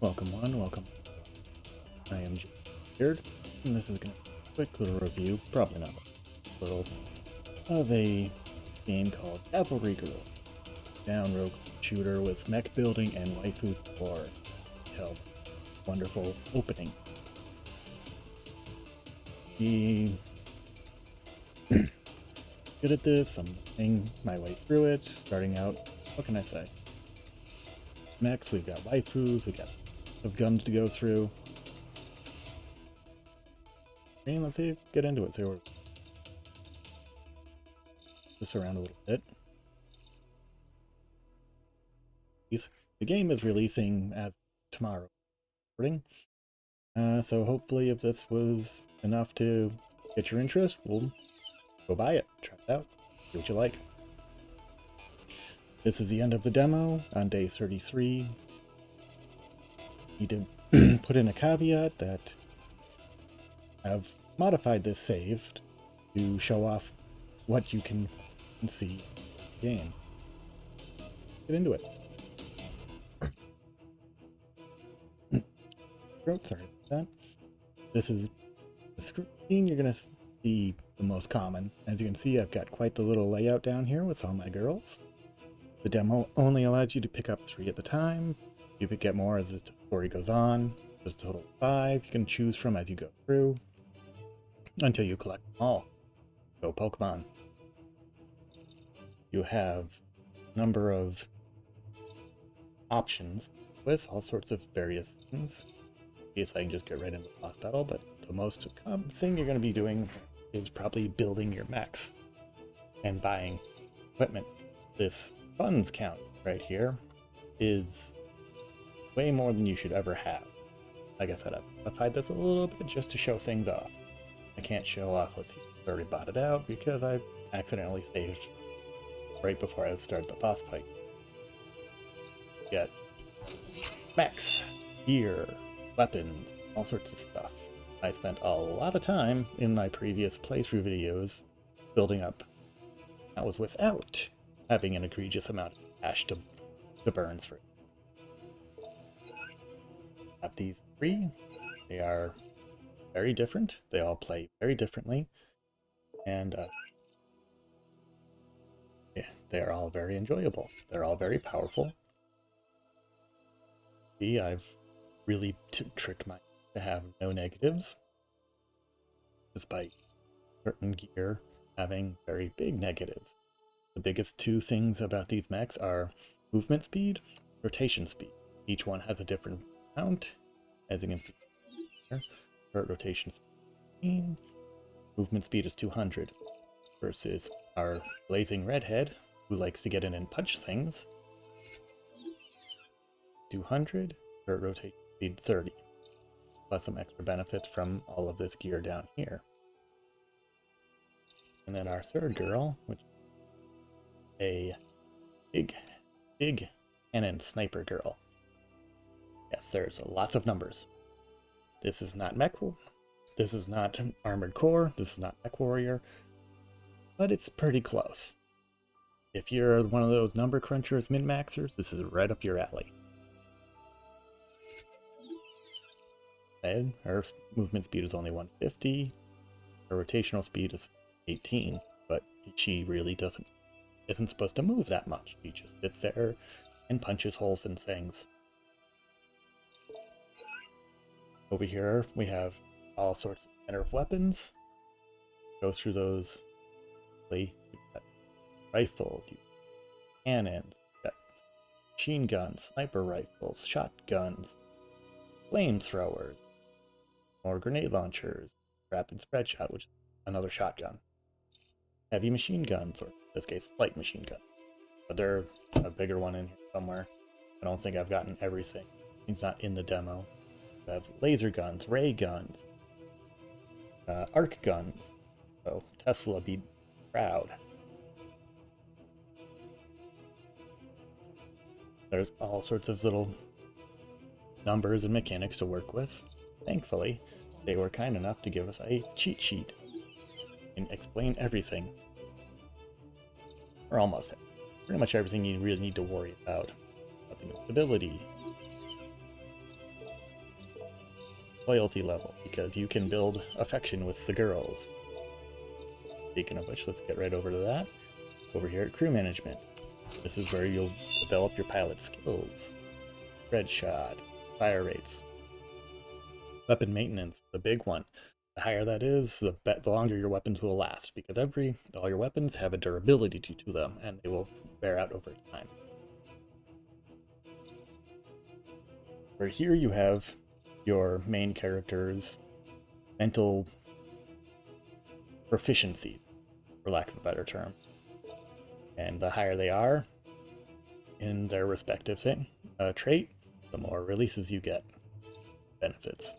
Welcome one, welcome. I am Jared, and this is going to be a quick little review, probably not a little, of a game called Cavalry Girls. Down rogue shooter with mech building and waifus for help. Wonderful opening. Be good at this, I'm getting my way through it, starting out, what can I say? Mechs, we've got waifus, we've got guns to go through. And let's see, get into it. So this around a little bit. The game is releasing as tomorrow, so hopefully if this was enough to get your interest, we'll go buy it, try it out, see what you like. This is the end of the demo on day 33. Need to put in a caveat that I've modified this save to show off what you can see in the game. Get into it. Sorry about that. This is the screen you're going to see the most common. As you can see, I've got quite the little layout down here with all my girls. The demo only allows you to pick up 3 at a time. You could get more as the story goes on. There's a total of 5 you can choose from as you go through, until you collect them all. Go Pokemon. You have a number of options with all sorts of various things. Yes, I can just get right into the boss battle, but the most common thing you're going to be doing is probably building your mechs and buying equipment. This funds count right here is way more than you should ever have. Like I said, I've modified this a little bit just to show things off. I can't show off what's already bought it out because I accidentally saved right before I started the boss fight. Get mechs, gear, weapons, all sorts of stuff. I spent a lot of time in my previous playthrough videos building up. That was without having an egregious amount of cash to burn through. Have these 3. They are very different. They all play very differently. And yeah, they are all very enjoyable. They're all very powerful. See, I've really tricked my to have no negatives, despite certain gear having very big negatives. The biggest 2 things about these mechs are movement speed, rotation speed. Each one has a different amount, as you can see here. Rotation speed, movement speed is 200, versus our blazing redhead, who likes to get in and punch things, 200, rotation speed 30. Plus some extra benefits from all of this gear down here. And then our third girl, which is a big cannon sniper girl. Yes, there's lots of numbers. This is not mech, this is not armored core, this is not mech warrior, but it's pretty close. If you're one of those number crunchers, min-maxers, this is right up your alley. Her movement speed is only 150. Her rotational speed is 18, but she really isn't supposed to move that much. She just sits there and punches holes in things. Over here we have all sorts of weapons. Go through those. You've got rifles, you've got cannons, you've got machine guns, sniper rifles, shotguns, flamethrowers, more grenade launchers, rapid spread shot, which is another shotgun, heavy machine guns, or in this case, light machine gun. But there's a bigger one in here somewhere. I don't think I've gotten everything. It's not in the demo. We have laser guns, ray guns, arc guns. So Tesla be proud. There's all sorts of little numbers and mechanics to work with. Thankfully, they were kind enough to give us a cheat sheet and explain everything. Or almost pretty much everything you really need to worry about. Stability, loyalty level, because you can build affection with the girls. Speaking of which, let's get right over to that. Over here at crew management. This is where you'll develop your pilot skills. Red shot, fire rates, weapon maintenance, the big one. The higher that is, the longer your weapons will last, because all your weapons have a durability to them, and they will wear out over time. Where here you have your main character's mental proficiencies, for lack of a better term. And the higher they are in their respective trait, the more releases you get, benefits.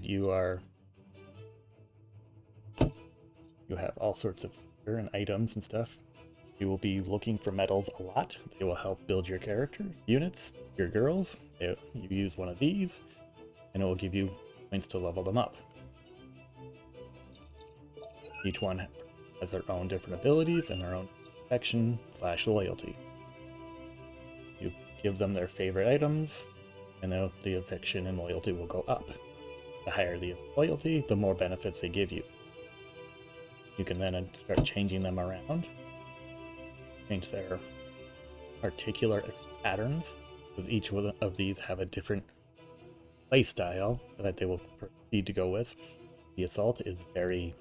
You have all sorts of gear and items and stuff. You will be looking for medals a lot. They will help build your character, units, your girls. You use one of these, and it will give you points to level them up. Each one has their own different abilities and their own affection/loyalty. You give them their favorite items, and the affection and loyalty will go up. The higher the loyalty, the more benefits they give you. You can then start changing them around, change their particular patterns, because each one of these have a different playstyle that they will proceed to go with. The assault is very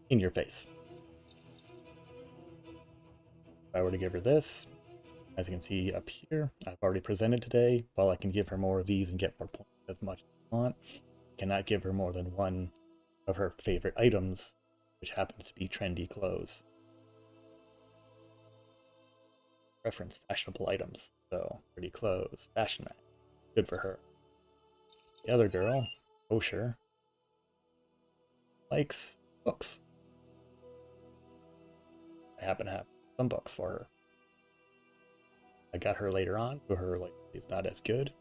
in your face. If I were to give her this, as you can see up here, I've already presented today. While I can give her more of these and get more points as much as I want, I cannot give her more than one of her favorite items, which happens to be trendy clothes. Reference fashionable items, so pretty clothes, fashion, good for her. The other girl, Osher, likes books. I happen to have some books for her. I got her later on, so her is not as good.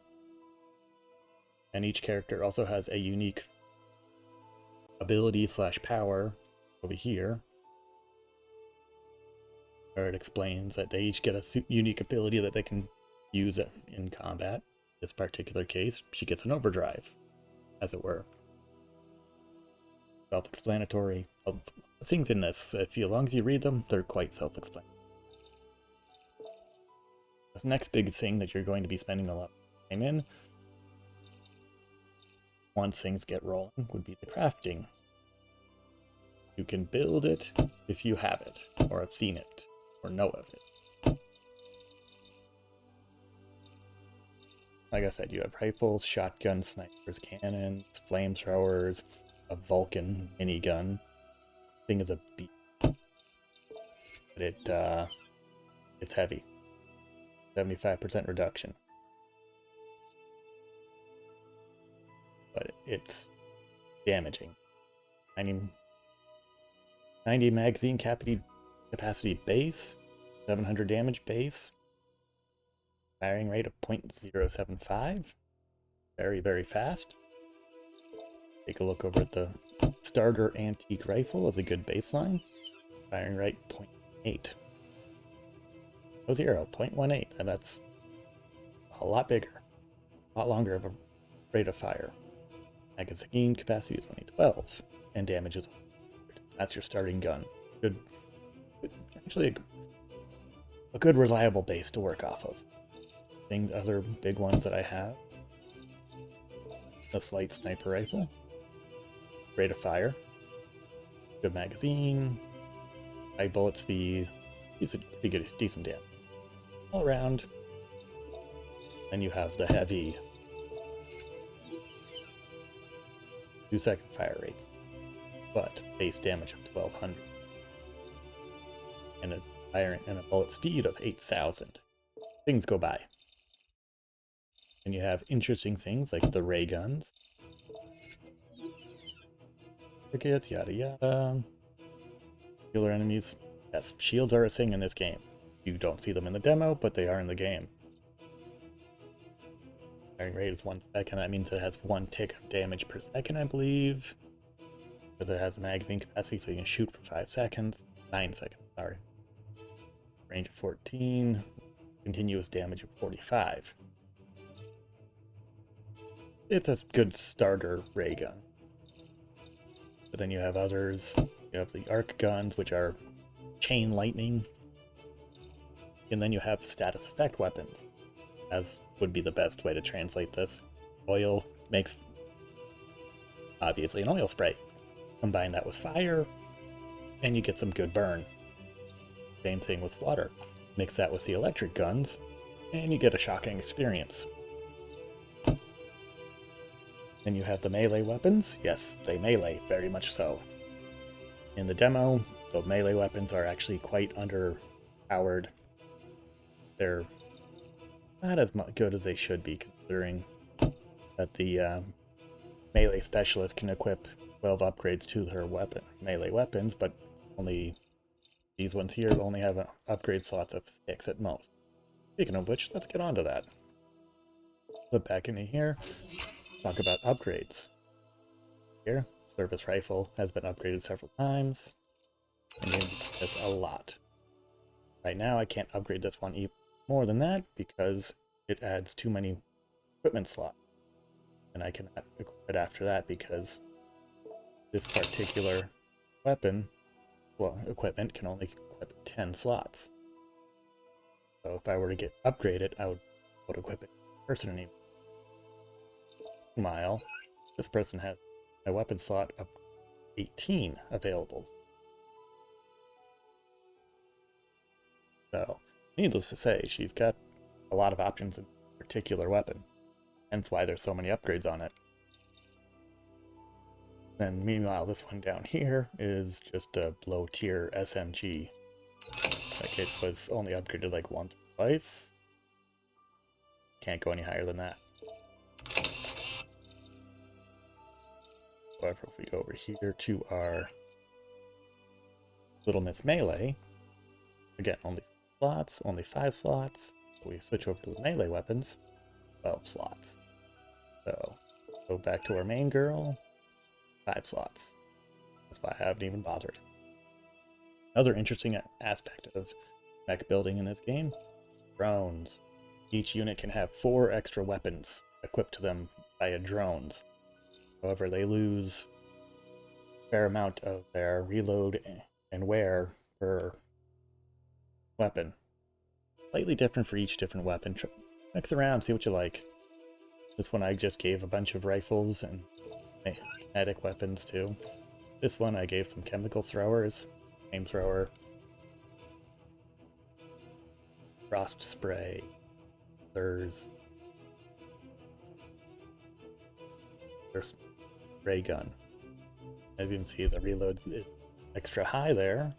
And each character also has a unique ability/power over here, where it explains that they each get a unique ability that they can use in combat. In this particular case, she gets an overdrive, as it were. Self-explanatory. Things in this, as long as you read them, they're quite self-explanatory. The next big thing that you're going to be spending a lot of time in, once things get rolling, would be the crafting. You can build it if you have it, or have seen it, or know of it. Like I said, you have rifles, shotguns, snipers, cannons, flamethrowers, a Vulcan minigun. Thing is a beast, but it's heavy. 75% reduction. But it's damaging. 90 magazine capacity base, 700 damage base, firing rate of 0.075. Very, very fast. Take a look over at the starter antique rifle as a good baseline. Firing rate 0.8. No 0.18, and that's a lot bigger, a lot longer of a rate of fire. Magazine capacity is only 12, and damage is 100. That's your starting gun. Actually a good reliable base to work off of. Other big ones that I have: this light sniper rifle, rate of fire, good magazine, high bullet speed, pretty good, decent damage all around. Then you have the heavy 2-second fire rate, but base damage of 1200, and a bullet speed of 8000. Things go by. And you have interesting things like the ray guns, crickets, yada yada. Killer enemies. Yes, shields are a thing in this game. You don't see them in the demo, but they are in the game. Firing rate is 1 second. That means it has 1 tick of damage per second, I believe. Because it has a magazine capacity, so you can shoot for 5 seconds. 9 seconds, sorry. Range of 14. Continuous damage of 45. it's a good starter ray gun. But then you have others. You have the arc guns, which are chain lightning. And then you have status effect weapons, as would be the best way to translate this. Oil makes, obviously, an oil spray. Combine that with fire, and you get some good burn. Same thing with water. Mix that with the electric guns, and you get a shocking experience. Then you have the melee weapons. Yes, they melee, very much so. In the demo, the melee weapons are actually quite underpowered. They're not as good as they should be, considering that the melee specialist can equip 12 upgrades to her melee weapons, but only these ones here only have upgrade slots of 6 at most. Speaking of which, let's get on to that. Flip back into here, talk about upgrades. Here, service rifle has been upgraded several times, and you use this a lot. Right now, I can't upgrade this one even more than that because it adds too many equipment slots. And I cannot equip it after that because this particular equipment can only equip 10 slots. So if I were to get upgraded, I would equip it in person anymore. Meanwhile, this person has a weapon slot of 18 available. So, needless to say, she's got a lot of options in a particular weapon. Hence why there's so many upgrades on it. Then meanwhile, this one down here is just a low tier SMG. Like it was only upgraded like once or twice. Can't go any higher than that. However, if we go over here to our Little Miss Melee, again, only 6 slots, only 5 slots. So we switch over to the melee weapons, 12 slots. So, go back to our main girl, 5 slots. That's why I haven't even bothered. Another interesting aspect of mech building in this game, drones. Each unit can have 4 extra weapons equipped to them via drones. However, they lose a fair amount of their reload and wear per weapon. Slightly different for each different weapon. Mix around, see what you like. This one I just gave a bunch of rifles and kinetic weapons too. This one I gave some chemical throwers, flamethrower, frost spray, there's ray gun. As you can see, the reload is extra high there.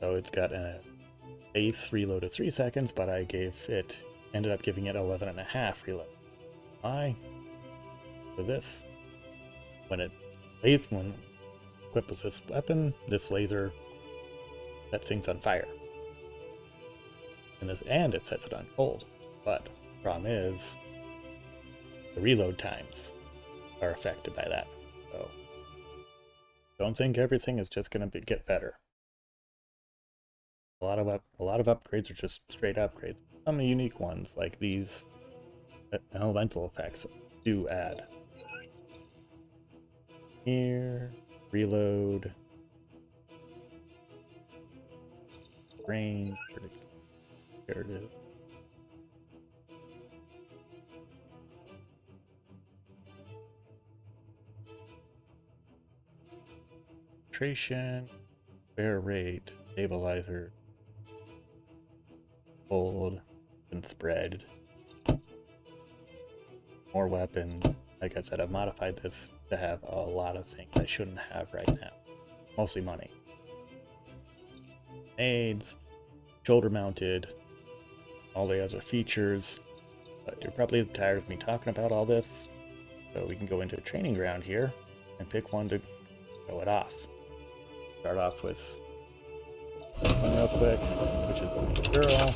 So it's got a base reload of 3 seconds, but I ended up giving it 11.5 reload. Why? For this, when equipped with this weapon, this laser sets things on fire. And it sets it on cold. But the problem is, the reload times are affected by that. So, don't think everything is just going to get better. A lot of upgrades are just straight upgrades. Some unique ones, like these elemental effects, do add. Here, reload, range, here it is. Concentration, bear rate, stabilizer, hold, and spread. More weapons. Like I said, I've modified this to have a lot of things I shouldn't have right now. Mostly money. Aids, shoulder mounted, all the other features. But you're probably tired of me talking about all this, so we can go into a training ground here and pick one to show it off. Start off with this one real quick, which is the girl.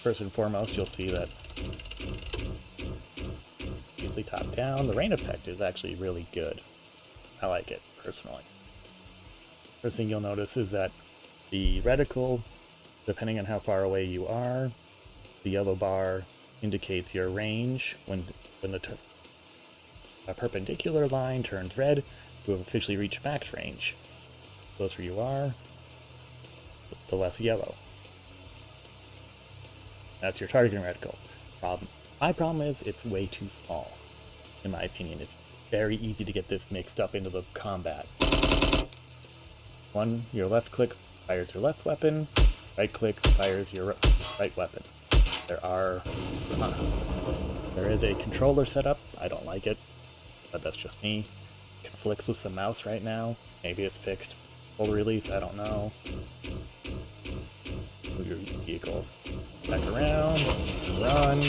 First and foremost, you'll see that easily top down. The rain effect is actually really good. I like it personally. First thing you'll notice is that the reticle, depending on how far away you are, the yellow bar indicates your range. When a perpendicular line turns red, you have officially reached max range. The closer you are, the less yellow. That's your targeting reticle. My problem is it's way too small. In my opinion, it's very easy to get this mixed up into the combat. Your left click fires your left weapon, right click fires your right weapon. There is a controller setup. I don't like it, but that's just me. Conflicts with the mouse right now. Maybe it's fixed. Full release, I don't know. Move your vehicle back around, run,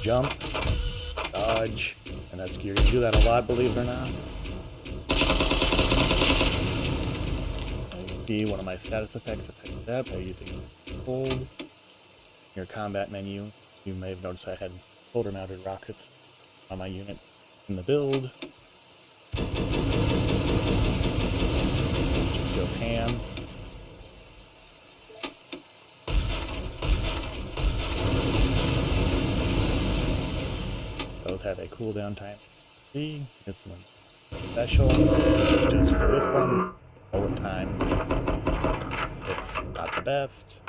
jump, dodge, and you're gonna do that a lot, believe it or not. See one of my status effects affect that by using hold. Your combat menu, you may have noticed I had shoulder mounted rockets on my unit in the build. Just goes ham. Those have a cooldown time. See, this one special, which is just for this one. All the time. It's not the best.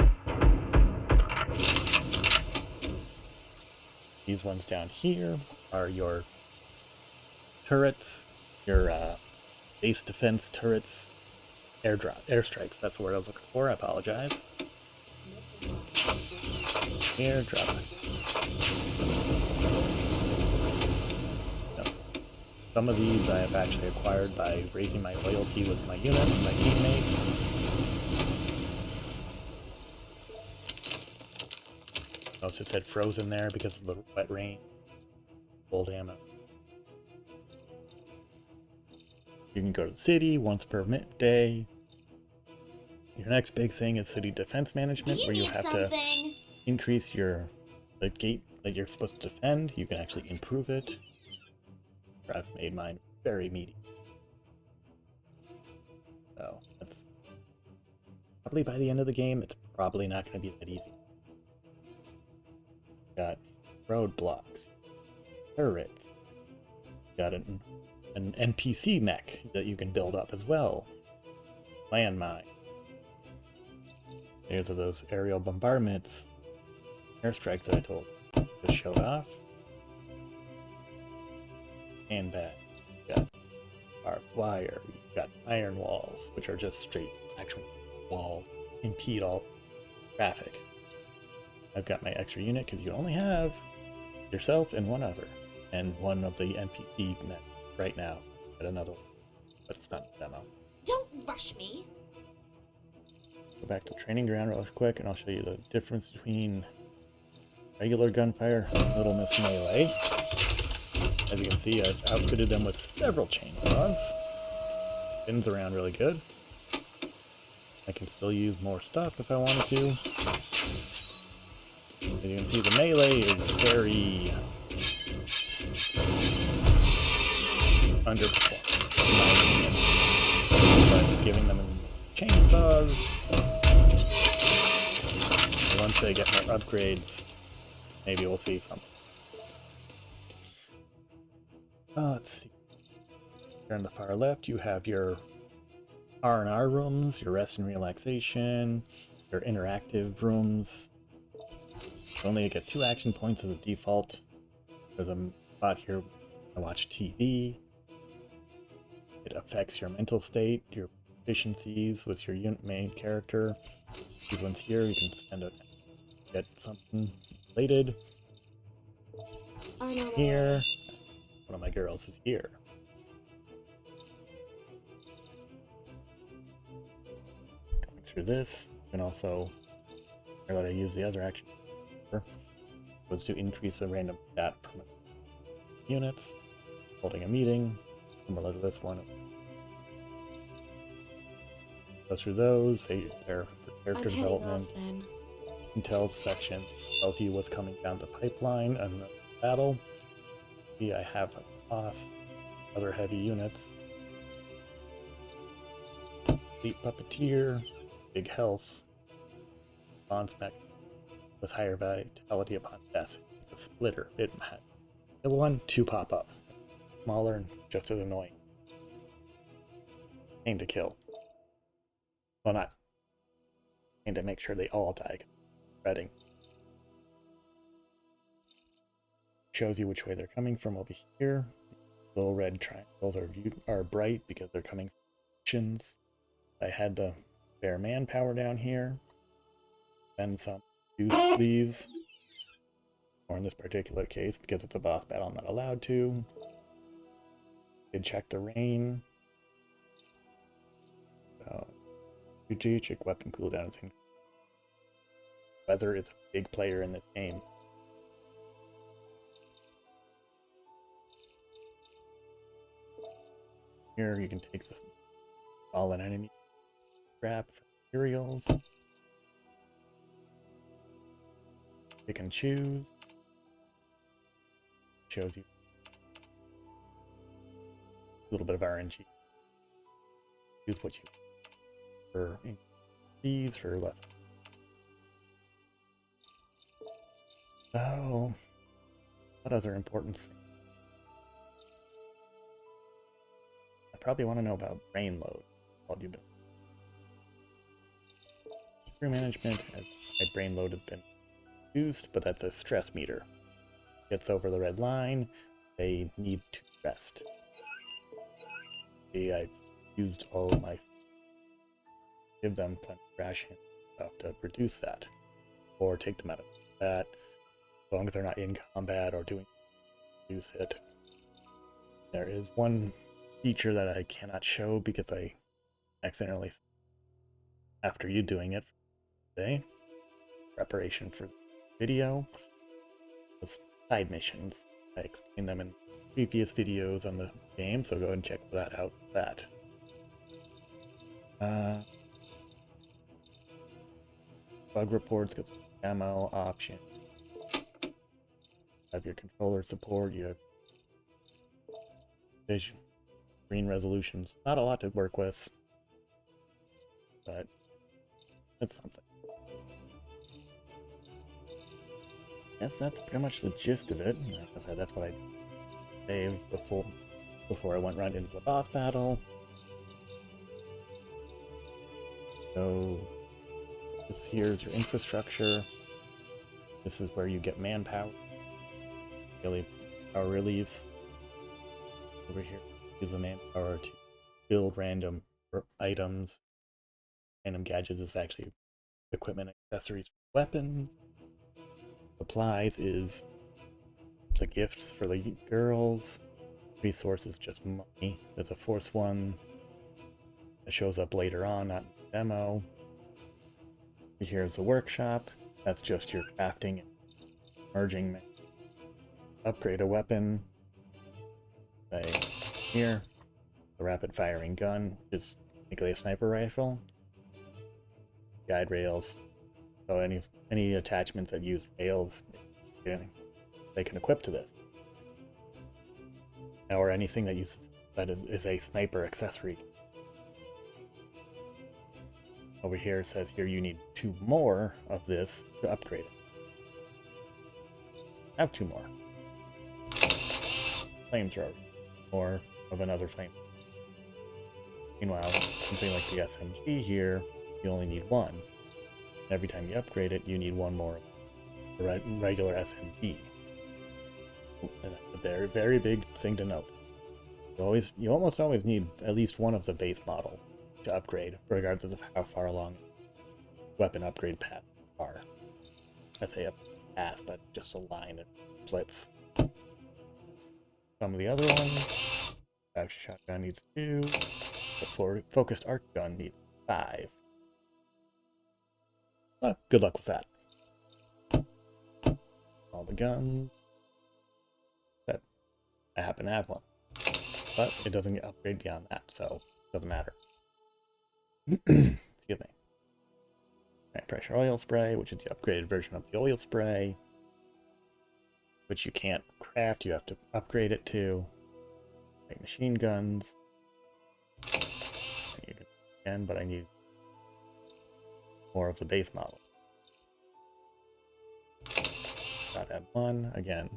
These ones down here are your turrets, your base defense turrets, airstrikes. That's the word I was looking for. I apologize. Airdrop. Yes. Some of these I have actually acquired by raising my loyalty with my unit and my teammates. Notice it said frozen there because of the wet rain. Old ammo. You can go to the city once per day. Your next big thing is city defense management, where you have to increase the gate that you're supposed to defend. You can actually improve it. I've made mine very meaty. So that's probably by the end of the game, it's probably not going to be that easy. Got roadblocks, turrets, got an NPC mech that you can build up as well. Landmine. There's those aerial bombardments, airstrikes that I told you. Just showed off. And back. You got barbed wire. You got iron walls, which are just straight actual walls, impede all traffic. I've got my extra unit because you only have yourself and one other, and one of the NPC men right now at another one, but it's not a demo. Don't rush me. Go back to training ground real quick, and I'll show you the difference between regular gunfire and Little Miss Melee. As you can see, I've outfitted them with several chainsaws. Spins around really good. I can still use more stuff if I wanted to. As you can see, the melee is very underperformed, in my opinion. But giving them chainsaws, once they get more upgrades, maybe we'll see something. Let's see. Here on the far left, you have your R&R rooms, your rest and relaxation, your interactive rooms. You only get 2 action points as a default. There's a spot here, I watch TV. It affects your mental state, your efficiencies with your main character. These ones here, you can spend it, get something related. Here, one of my girls is here. Going through this, you can also, here that I use the other action was to increase the random stat from units, holding a meeting, similar to this one. Go through those, they're for character development. Intel section tells you what's coming down the pipeline and the battle. See, I have a boss, other heavy units. Elite Puppeteer, Big Health, Bonds Mech, with higher vitality upon death. It's a splitter. It had kill one, two pop up. Smaller and just as annoying. Aim to kill. Well, not aim to make sure they all die. Spreading. Shows you which way they're coming from over here. The little red triangles are bright because they're coming from actions. I had the bare manpower down here. Then some use these. Or in this particular case, because it's a boss battle, I'm not allowed to. Did check the rain. So, check weapon cooldowns. Weather is a big player in this game. Here you can take this fallen enemy scrap for materials. Pick and choose. Shows you a little bit of RNG. Use what you for these for less. So, what other important things? I probably want to know about brain load. Crew management, as my brain load has been reduced, but that's a stress meter. Gets over the red line, they need to rest. Okay, I've used all of my give them plenty of ration stuff to reduce that, or take them out of combat, as long as they're not in combat or doing reduce it. There is one feature that I cannot show because I accidentally, after you doing it today, preparation for the video, was side missions. I explained them in previous videos on the game, so go ahead and check that out. Bug reports gets the demo option. You have your controller support, you have vision, screen resolutions. Not a lot to work with, but it's something. That's pretty much the gist of it. Like I said, that's what I saved before I went right into the boss battle. So this here's your infrastructure. This is where you get manpower. Daily power release. Over here, use the manpower to build random items. Random gadgets is actually equipment, accessories, weapons. Supplies is the gifts for the girls. Resources just money. There's a fourth one that shows up later on, not in the demo. Here's the workshop. That's just your crafting and merging. Upgrade a weapon. Say here, the rapid firing gun is technically a sniper rifle. Guide rails. So any attachments that use rails, they can equip to this. Or anything that uses that is a sniper accessory. Over here it says here you need 2 more of this to upgrade it. Have 2 more. Flamethrower. More of another flame. Meanwhile, something like the SMG here, you only need 1. Every time you upgrade it, you need 1 more regular SMG. And that's a very, very big thing to note. You almost always need at least 1 of the base model to upgrade, regardless of how far along weapon upgrade paths are. I say a path, but just a line that splits. Some of the other ones, action shotgun needs 2. The focused arc gun needs 5. Good luck with that. All the guns. That I happen to have one. But it doesn't get upgraded beyond that, so it doesn't matter. Excuse me. Right, pressure oil spray, which is the upgraded version of the oil spray. Which you can't craft, you have to upgrade it to. Right, machine guns. I need it again, but I need more of the base model. not have one. Again,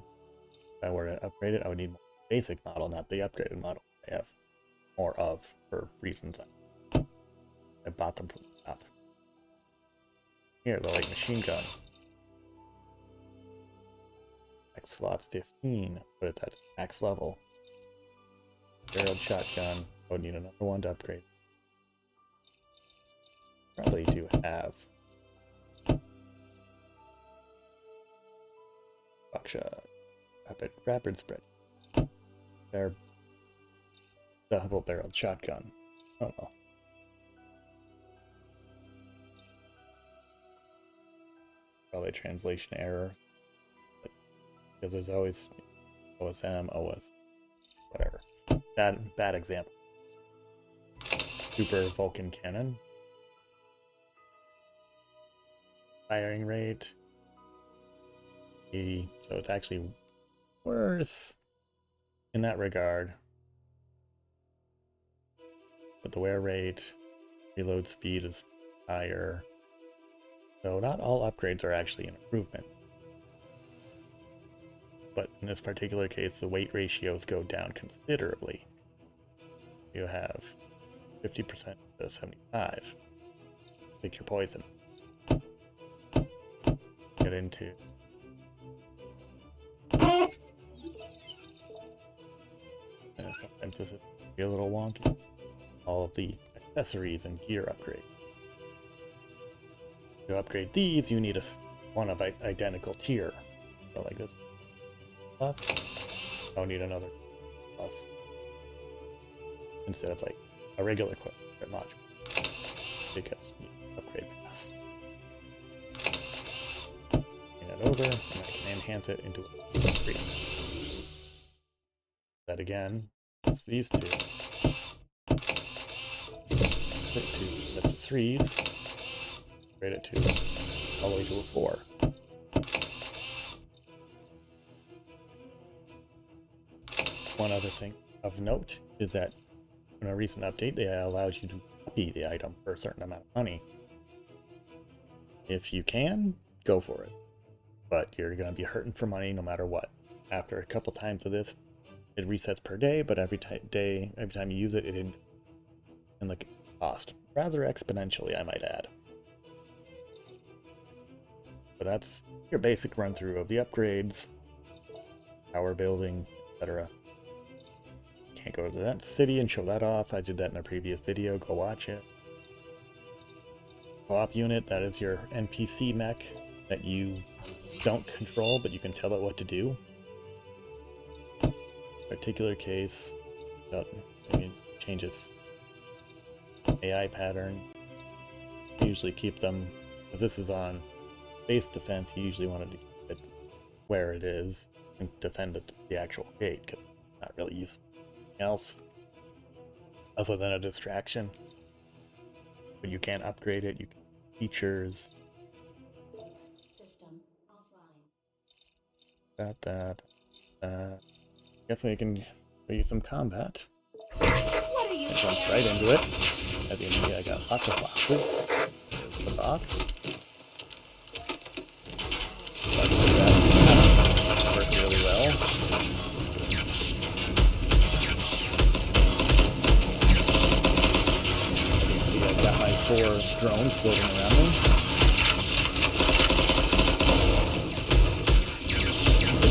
if I were to upgrade it, I would need more basic model, not the upgraded model I have more of for reasons I bought them from the top. Here, the light machine gun. Max slot's 15, but it's at max level. Barreled shotgun. I would need another one to upgrade. Probably do have buckshot, rapid spread. They're double-barreled shotgun. Oh well. Probably translation error. Because there's always OSM, OS, whatever. Bad example. Super Vulcan cannon. Firing rate 80, so it's actually worse in that regard. But the wear rate, reload speed is higher. So not all upgrades are actually an improvement. But in this particular case, the weight ratios go down considerably. You have 50% to 75. Pick your poison. Get into sometimes this is a little wonky. All of the accessories and gear upgrade. To upgrade these, you need one of identical tier. So like this plus, I'll need another plus instead of like a regular equipment module because you upgrade pass. Over, and I can enhance it into a 3. That again, it's these two. That's a 3s. Upgrade it to all the way to a 4. One other thing of note is that in a recent update, they allowed you to copy the item for a certain amount of money. If you can, go for it. But you're going to be hurting for money no matter what. After a couple times of this, it resets per day, but every time you use it, it in the cost rather exponentially, I might add. But that's your basic run through of the upgrades, power building, etc. Can't go to that city and show that off. I did that in a previous video. Go watch it. Co-op unit, that is your NPC mech that you don't control, but you can tell it what to do. Particular case, changes AI pattern. You usually keep them, because this is on base defense, you usually want to keep it where it is and defend the actual gate, because it's not really useful anything else other than a distraction. But you can't upgrade it, you can features. Got that. Guess we can use some combat. Jump right into it. As you can see, I got lots of bosses. There's the boss. That worked really well. As you can see, I've got my 4 drones floating around me.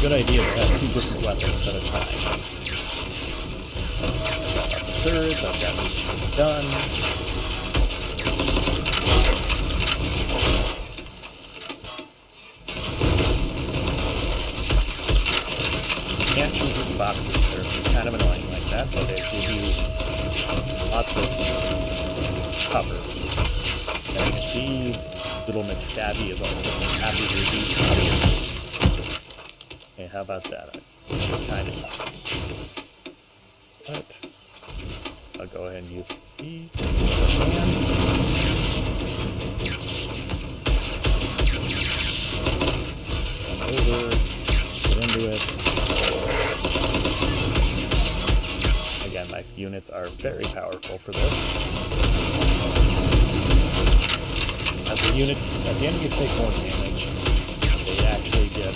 Good idea to have 2 different weapons at a time. I've got my thirds, I've got my guns. You can't shoot through the boxes, they're kind of annoying like that, but they give you lots of cover. And you can see little Miss Stabby is also happy to reduce cover. Okay, how about that? Kind of. But I'll go ahead and use E. Come over, get into it. Again, my units are very powerful for this. As the enemies take more damage, they actually get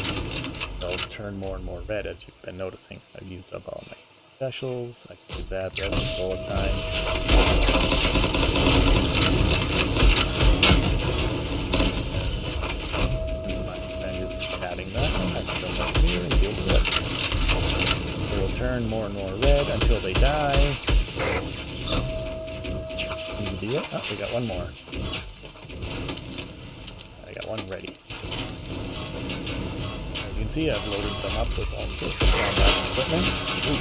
turn more and more red, as you've been noticing. I've used up all my specials. I can use that the whole time. My friend is stabbing that. I have to come up here and deal with this. They will turn more and more red until they die. Can you do it? Oh, we got one more. I got one ready. As you can see, I've loaded them up with all sorts of combat equipment. Ooh,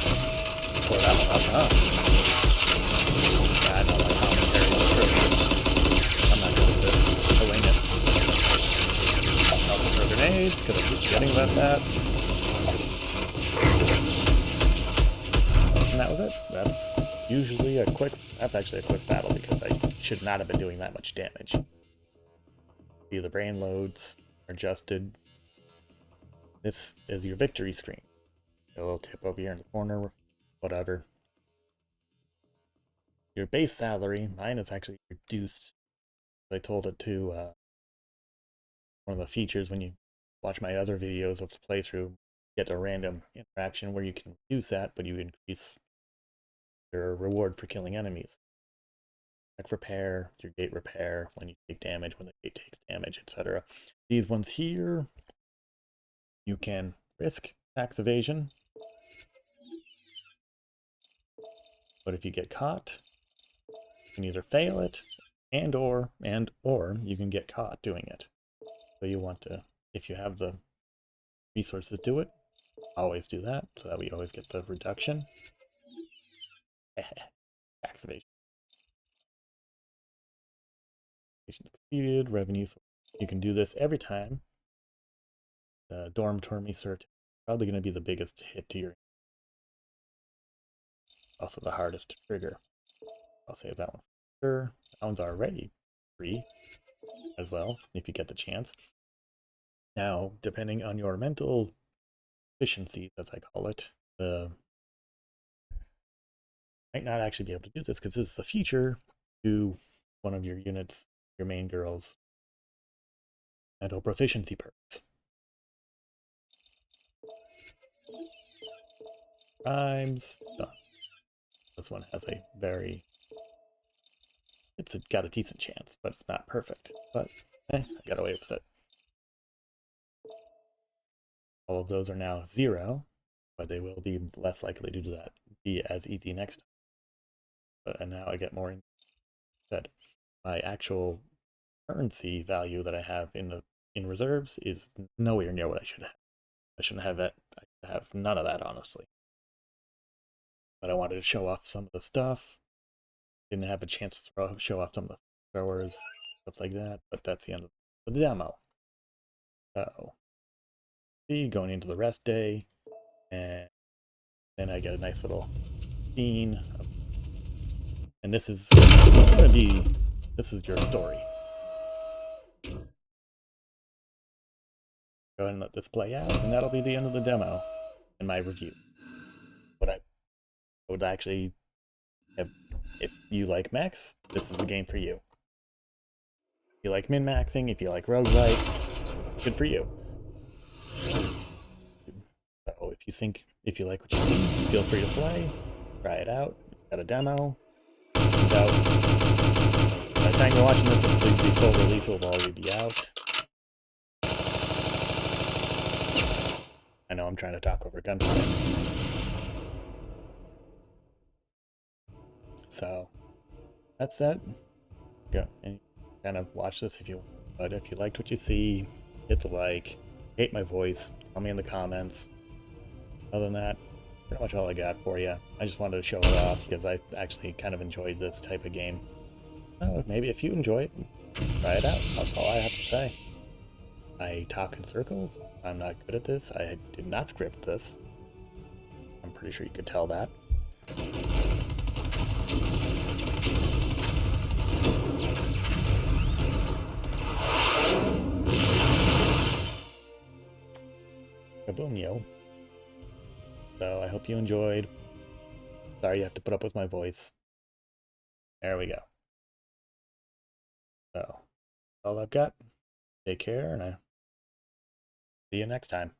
pour that one up, huh? Yeah, I know my commentary is atrocious. I'm not good at this. I'll wing it. Also throw grenades, because I keep forgetting about that. And that was it. That's usually a quick... That's actually a quick battle, because I should not have been doing that much damage. See, the brain loads are adjusted. This is your victory screen. A little tip over here in the corner, whatever. Your base salary, mine is actually reduced. I told it to one of the features when you watch my other videos of the playthrough, get a random interaction where you can reduce that, but you increase your reward for killing enemies. Mech repair, your gate repair, when you take damage, when the gate takes damage, etc. These ones here, you can risk tax evasion, but if you get caught, you can either fail it or you can get caught doing it. So you want to, if you have the resources, do it. Always do that, so that we always get the reduction. Tax evasion. Exceeded revenue. So you can do this every time. Dormitory cert, probably going to be the biggest hit to your. Also the hardest to trigger. I'll save that one. Sure, that one's already free as well, if you get the chance. Now, depending on your mental efficiency, as I call it, might not actually be able to do this because this is a feature to one of your units, your main girls, mental proficiency perks. Rhymes. Oh, this one has a very... It's got a decent chance, but it's not perfect. But I got away with it. All of those are now 0, but they will be less likely to do that. Be as easy next time. And now I get more instead. My actual currency value that I have in reserves is nowhere near what I should have. I shouldn't have that. I should have none of that, honestly. But I wanted to show off some of the stuff. Didn't have a chance to show off some of the throwers, stuff like that. But that's the end of the demo. So, see, going into the rest day, and then I get a nice little scene. And this is going to be, this is your story. Go ahead and let this play out, and that'll be the end of the demo and my review. But I would actually, if you like mechs, this is a game for you. If you like min-maxing, if you like roguelites, good for you. So if you like what you see, feel free to play, try it out. It's got a demo. It's out. By the time you're watching this, the full release will already be out. I know I'm trying to talk over gunfire. So that's it. Go and kind of watch this if you want. But if you liked what you see, hit the like. Hate my voice, tell me in the comments. Other than that, pretty much all I got for you. I just wanted to show it off because I actually kind of enjoyed this type of game. Maybe if you enjoy it, try it out. That's all I have to say. I talk in circles. I'm not good at this. I did not script this. I'm pretty sure you could tell that. Kaboom, yo. So I hope you enjoyed. Sorry you have to put up with my voice. There we go. So, all I've got. Take care, and I'll see you next time.